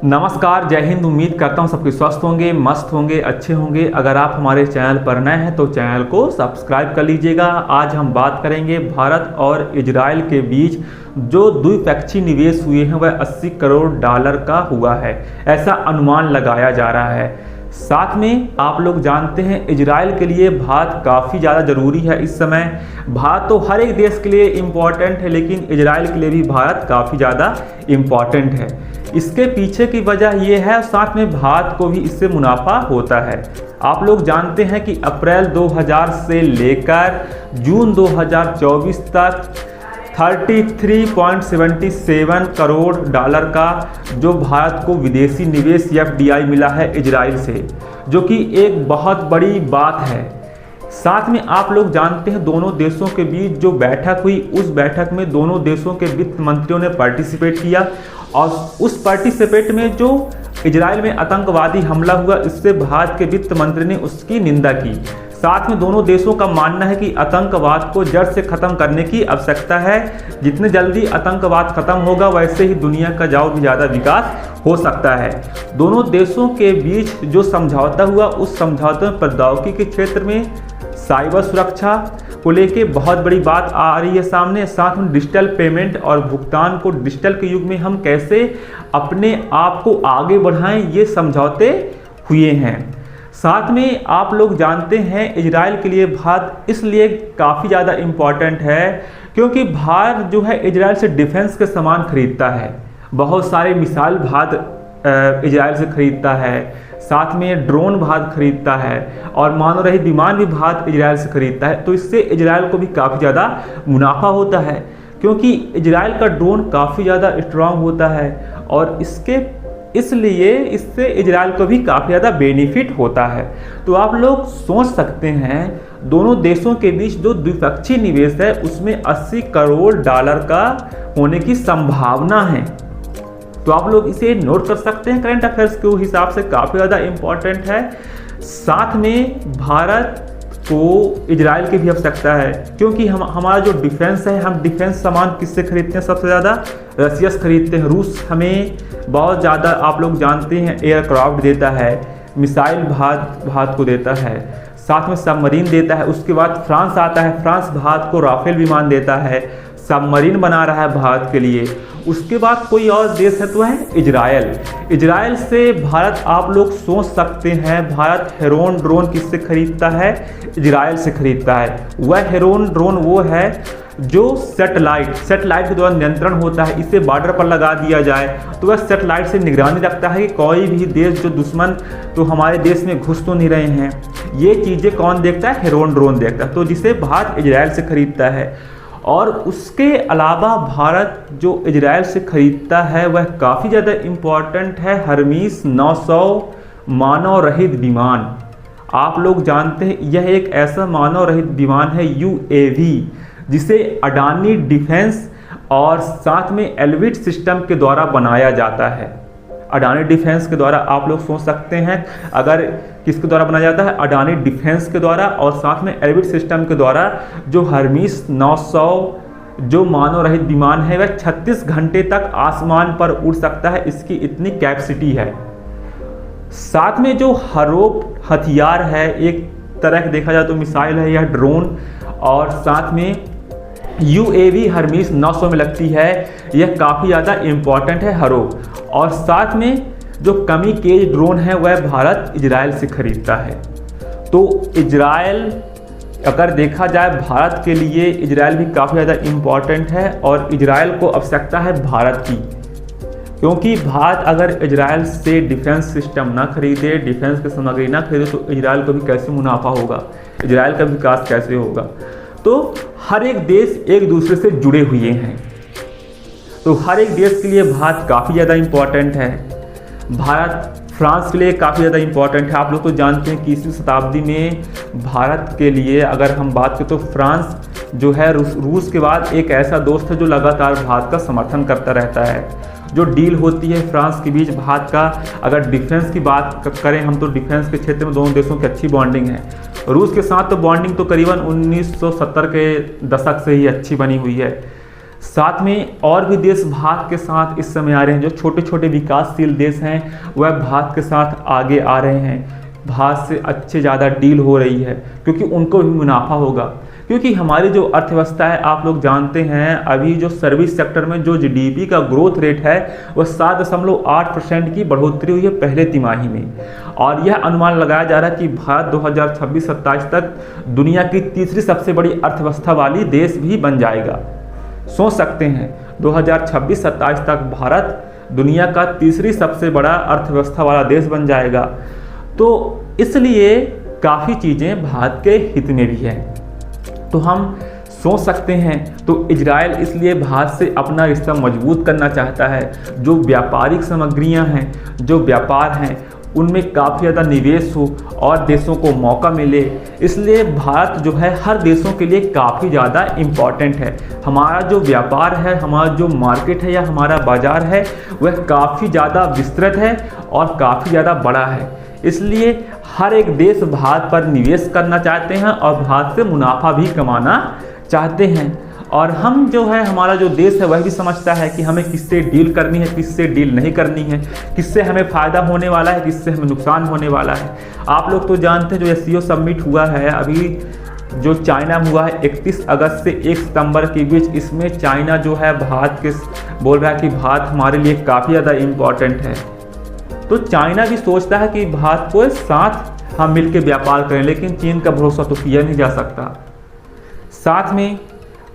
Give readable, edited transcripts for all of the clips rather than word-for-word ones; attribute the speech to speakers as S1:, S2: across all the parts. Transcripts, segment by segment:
S1: नमस्कार, जय हिंद। उम्मीद करता हूँ सबके स्वस्थ होंगे, मस्त होंगे, अच्छे होंगे। अगर आप हमारे चैनल पर नए हैं तो चैनल को सब्सक्राइब कर लीजिएगा। आज हम बात करेंगे भारत और इजराइल के बीच जो द्विपक्षीय निवेश हुए हैं वह 80 करोड़ डॉलर का हुआ है, ऐसा अनुमान लगाया जा रहा है। साथ में आप लोग जानते हैं इजराइल के लिए भारत काफ़ी ज़्यादा ज़रूरी है इस समय। भारत तो हर एक देश के लिए इम्पॉर्टेंट है, लेकिन इजराइल के लिए भी भारत काफ़ी ज़्यादा इम्पॉर्टेंट है। इसके पीछे की वजह यह है, साथ में भारत को भी इससे मुनाफा होता है। आप लोग जानते हैं कि अप्रैल 2000 से लेकर जून 2024 तक 33.77 करोड़ डॉलर का जो भारत को विदेशी निवेश FDI मिला है इजराइल से, जो कि एक बहुत बड़ी बात है। साथ में आप लोग जानते हैं दोनों देशों के बीच जो बैठक हुई, उस बैठक में दोनों देशों के वित्त मंत्रियों ने पार्टिसिपेट किया और उस पार्टिसिपेट में जो इजराइल में आतंकवादी हमला हुआ, इससे भारत के वित्त मंत्री ने उसकी निंदा की। साथ में दोनों देशों का मानना है कि आतंकवाद को जड़ से खत्म करने की आवश्यकता है। जितने जल्दी आतंकवाद खत्म होगा वैसे ही दुनिया का और भी ज़्यादा विकास हो सकता है। दोनों देशों के बीच जो समझौता हुआ, उस समझौते में प्रौद्योगिकी के क्षेत्र में साइबर सुरक्षा को लेके बहुत बड़ी बात आ रही है सामने। साथ में डिजिटल पेमेंट और भुगतान को डिजिटल के युग में हम कैसे अपने आप को आगे बढ़ाएं, ये समझौते हुए हैं। साथ में आप लोग जानते हैं इजराइल के लिए भारत इसलिए काफ़ी ज़्यादा इम्पॉर्टेंट है क्योंकि भारत जो है इजराइल से डिफेंस के सामान खरीदता है। बहुत सारे मिसाइल भारत इजराइल से खरीदता है, साथ में ड्रोन भारत खरीदता है और मानव रहित विमान भी भारत इजराइल से खरीदता है। तो इससे इजराइल को भी काफ़ी ज़्यादा मुनाफा होता है क्योंकि इजराइल का ड्रोन काफ़ी ज़्यादा स्ट्रांग होता है और इसलिए इससे इजराइल को भी काफ़ी ज़्यादा बेनिफिट होता है। तो आप लोग सोच सकते हैं दोनों देशों के बीच जो द्विपक्षीय निवेश है उसमें 80 करोड़ डॉलर का होने की संभावना है। तो आप लोग इसे नोट कर सकते हैं, करंट अफेयर्स के हिसाब से काफ़ी ज़्यादा इम्पॉर्टेंट है। साथ में भारत को इजराइल की भी आवश्यकता है क्योंकि हमारा जो डिफेंस है, हम डिफेंस सामान किससे खरीदते हैं? सबसे ज़्यादा रसिया से खरीदते हैं। रूस हमें बहुत ज़्यादा आप लोग जानते हैं एयरक्राफ्ट देता है, मिसाइल भारत को देता है, साथ में सबमरीन देता है। उसके बाद फ्रांस आता है, फ्रांस भारत को राफेल विमान देता है, सबमरीन बना रहा है भारत के लिए। उसके बाद कोई और देश है तो है इजराइल। इजराइल से भारत आप लोग सोच सकते हैं भारत हेरोन ड्रोन किससे खरीदता है? इजराइल से खरीदता है। वह हेरोन ड्रोन वो है जो सैटेलाइट के द्वारा नियंत्रण होता है। इसे बॉर्डर पर लगा दिया जाए तो वह सैटेलाइट से निगरानी रखता है कि कोई भी देश जो दुश्मन तो हमारे देश में घुस तो नहीं रहे हैं। ये चीज़ें कौन देखता है? हेरोन ड्रोन देखता है। तो जिसे भारत इजराइल से खरीदता है। और उसके अलावा भारत जो इजराइल से खरीदता है वह काफ़ी ज़्यादा इम्पॉर्टेंट है, हर्मीस 900 मानव रहित विमान। आप लोग जानते हैं यह एक ऐसा मानव रहित विमान है UAV, जिसे अडानी डिफेंस और साथ में एल्विट सिस्टम के द्वारा बनाया जाता है। अडानी डिफेंस के द्वारा आप लोग सोच सकते हैं, अगर किसके द्वारा बनाया जाता है? अडानी डिफेंस के द्वारा और साथ में एल्विट सिस्टम के द्वारा जो हर्मीस 900 जो मानव रहित विमान है वह 36 घंटे तक आसमान पर उड़ सकता है, इसकी इतनी कैपेसिटी है। साथ में जो हरोप हथियार है, एक तरह के देखा जाए तो मिसाइल है, यह ड्रोन और साथ में UAV हर्मीस 900 में लगती है, यह काफ़ी ज़्यादा इम्पॉर्टेंट है हरोप। और साथ में जो कमीकेज ड्रोन है वह भारत इजराइल से खरीदता है। तो इजराइल अगर देखा जाए भारत के लिए इजराइल भी काफ़ी ज़्यादा इम्पॉर्टेंट है और इजराइल को आवश्यकता है भारत की, क्योंकि भारत अगर इजराइल से डिफेंस सिस्टम ना खरीदे, डिफेंस की सामग्री ना खरीदे तो इजराइल को भी कैसे मुनाफा होगा, इजराइल का विकास कैसे होगा। तो हर एक देश एक दूसरे से जुड़े हुए हैं, तो हर एक देश के लिए भारत काफ़ी ज़्यादा इम्पॉर्टेंट है। भारत फ्रांस के लिए काफ़ी ज़्यादा इम्पॉर्टेंट है। आप लोग तो जानते हैं कि 20वीं शताब्दी में भारत के लिए अगर हम बात करें तो फ्रांस जो है रूस के बाद एक ऐसा दोस्त है जो लगातार भारत का समर्थन करता रहता है। जो डील होती है फ्रांस के बीच भारत का, अगर डिफेंस की बात करें हम तो डिफेंस के क्षेत्र में दोनों देशों की अच्छी बॉन्डिंग है। रूस के साथ तो बॉन्डिंग तो करीबन 1970 के दशक से ही अच्छी बनी हुई है। साथ में और भी देश भारत के साथ इस समय आ रहे हैं। जो छोटे छोटे विकासशील देश हैं वह भारत के साथ आगे आ रहे हैं, भारत से अच्छे ज़्यादा डील हो रही है, क्योंकि उनको भी मुनाफा होगा। क्योंकि हमारी जो अर्थव्यवस्था है आप लोग जानते हैं, अभी जो सर्विस सेक्टर में जो जीडीपी का ग्रोथ रेट है वह 7.8% की बढ़ोतरी हुई है पहले तिमाही में, और यह अनुमान लगाया जा रहा है कि भारत 2026-27 तक दुनिया की तीसरी सबसे बड़ी अर्थव्यवस्था वाली देश भी बन जाएगा। सोच सकते हैं 2026-27 तक भारत दुनिया का तीसरी सबसे बड़ा अर्थव्यवस्था वाला देश बन जाएगा। तो इसलिए काफ़ी चीज़ें भारत के हित में भी हैं, तो हम सोच सकते हैं। तो इजराइल इसलिए भारत से अपना रिश्ता मजबूत करना चाहता है। जो व्यापारिक सामग्रियां हैं, जो व्यापार हैं, उनमें काफ़ी ज़्यादा निवेश हो और देशों को मौका मिले, इसलिए भारत जो है हर देशों के लिए काफ़ी ज़्यादा इम्पॉर्टेंट है। हमारा जो व्यापार है, हमारा जो मार्केट है या हमारा बाज़ार है वह काफ़ी ज़्यादा विस्तृत है और काफ़ी ज़्यादा बड़ा है। इसलिए हर एक देश भारत पर निवेश करना चाहते हैं और भारत से मुनाफा भी कमाना चाहते हैं। और हम जो है, हमारा जो देश है वह भी समझता है कि हमें किससे डील करनी है, किससे डील नहीं करनी है, किससे हमें फ़ायदा होने वाला है, किससे हमें नुकसान होने वाला है। आप लोग तो जानते हैं जो SCO समिट हुआ है अभी जो चाइना में हुआ है 31 अगस्त से 1 सितंबर के बीच, इसमें चाइना जो है भारत के बोल रहा है कि भारत हमारे लिए काफ़ी ज़्यादा इम्पॉर्टेंट है। तो चाइना भी सोचता है कि भारत को साथ हम मिलकर व्यापार करें, लेकिन चीन का भरोसा तो किया नहीं जा सकता। साथ में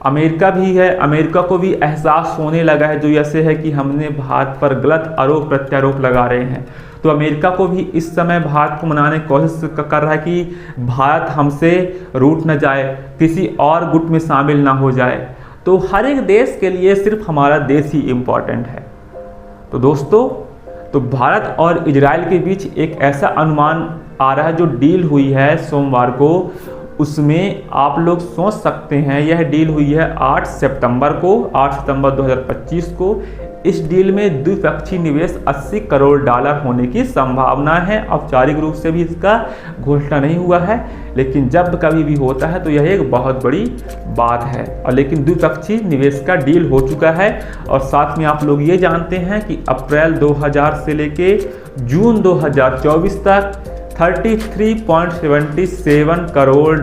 S1: अमेरिका भी है, अमेरिका को भी एहसास होने लगा है जो ऐसे है कि हमने भारत पर गलत आरोप प्रत्यारोप लगा रहे हैं। तो अमेरिका को भी इस समय भारत को मनाने की कोशिश कर रहा है कि भारत हमसे रूठ न जाए, किसी और गुट में शामिल ना हो जाए। तो हर एक देश के लिए सिर्फ हमारा देश ही इम्पॉर्टेंट है। तो दोस्तों, तो भारत और इजराइल के बीच एक ऐसा अनुमान आ रहा है, जो डील हुई है सोमवार को, उसमें आप लोग सोच सकते हैं यह डील हुई है 8 सितंबर 2025 को। इस डील में द्विपक्षीय निवेश $80 करोड़ होने की संभावना है। औपचारिक रूप से भी इसका घोषणा नहीं हुआ है, लेकिन जब कभी भी होता है तो यह एक बहुत बड़ी बात है। और लेकिन द्विपक्षीय निवेश का डील हो चुका है। और साथ में आप लोग ये जानते हैं कि अप्रैल 2000 से लेके जून 2024 तक 33.77 करोड़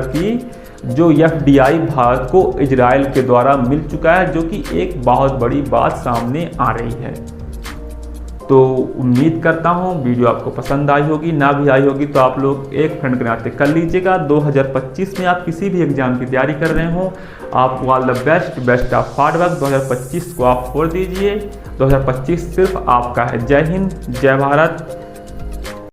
S1: की जो FDI भारत को इजराइल के द्वारा मिल चुका है, जो कि एक बहुत बड़ी बात सामने आ रही है। तो उम्मीद करता हूँ वीडियो आपको पसंद आई होगी, ना भी आई होगी तो आप लोग एक फ्रेंड के नाते कर लीजिएगा। 2025 में आप किसी भी एग्जाम की तैयारी कर रहे हो, आप all the best of hard work. 2025 को आप छोड़ दीजिए, 2025 सिर्फ आपका है। जय हिंद, जय भारत।